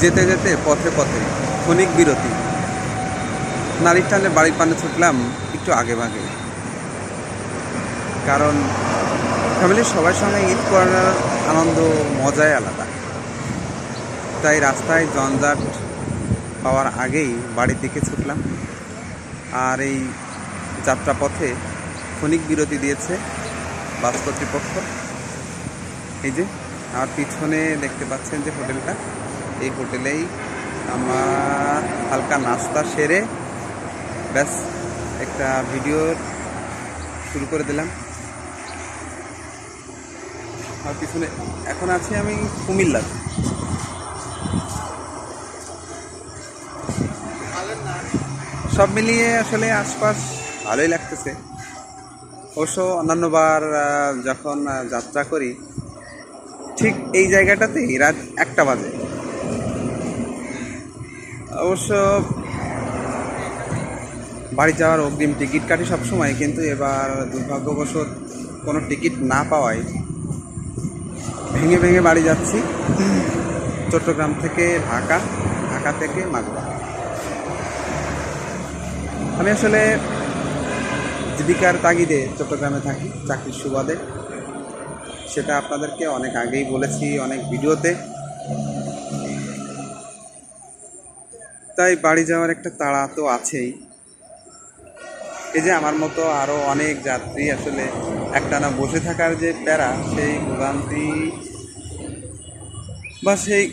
যেতে যেতে পথে পথে ক্ষণিক বিরতি, নারীর টানে বাড়ির পানে ছুটলাম একটু আগে ভাগে। কারণ ফ্যামিলির সবার সঙ্গে ঈদ করার আনন্দ মজাই আলাদা। তাই রাস্তায় জঞ্জাট পাওয়ার আগেই বাড়ির দিকে ছুটলাম। আর এই যাত্রাপথে ক্ষণিক বিরতি দিয়েছে বাস কর্তৃপক্ষ। এই যে আমার পিছনে দেখতে পাচ্ছেন যে হোটেলটা, এই হোটেলেই আমার হালকা নাস্তা সেরে ব্যাস একটা ভিডিও শুরু করে দিলাম। আর পিছনে এখন আছি আমি কুমিল্লাতে। সব মিলিয়ে আসলে আশপাশ ভালোই লাগতেছে। অবশ্য অন্যান্যবার যখন যাত্রা করি ঠিক এই জায়গাটাতেই রাত 1টা বাজে। অবশ্য বাড়ি যাওয়ার অগ্রিম টিকিট কাটি সবসময়, কিন্তু এবার দুর্ভাগ্যবশত কোনো টিকিট না পাওয়ায় ভেঙে ভেঙে বাড়ি যাচ্ছি। চট্টগ্রাম থেকে ঢাকা, ঢাকা থেকে মাগুরা। আমি আসলে জীবিকার তাগিদে চট্টগ্রামে থাকি, চাকরির সুবাদে। সেটা আপনাদেরকে অনেক আগেই বলেছি অনেক ভিডিওতে। তাই বাড়ি যাওয়ার একটা তাড়া তো আছেই। এই যে আমার মতো আরও অনেক যাত্রী আসলে একটানা বসে থাকার যে প্যারা, সেই ভোগান্তি বা সেই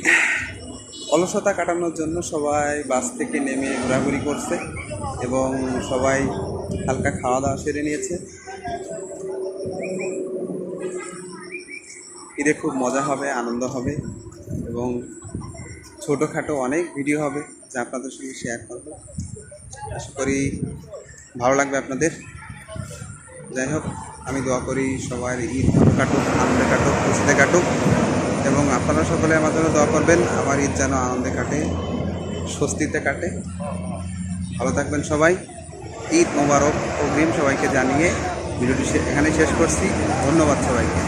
অলসতা কাটানোর জন্য সবাই বাস থেকে নেমে ঘোরাঘুরি করছে এবং সবাই হালকা খাওয়া দাওয়া সেরে নিয়েছে। ঈদে খুব মজা হবে, আনন্দ হবে এবং ছোটোখাটো অনেক ভিডিও হবে যা আপনাদের সঙ্গে শেয়ার করব। আশা করি ভালো লাগবে আপনাদের। যাই হোক, আমি দোয়া করি সবার ঈদ কাটুক, আনন্দে কাটুক, খুশিতে কাটুক এবং আপনারা সকলে আমার জন্য দোয়া করবেন আমার ঈদ যেন আনন্দে কাটে, স্বস্তিতে কাটে। ভালো থাকবেন সবাই। ঈদ মোবারক অগ্রিম সবাইকে জানিয়ে ভিডিওটি এখানে শেষ করছি। ধন্যবাদ সবাইকে।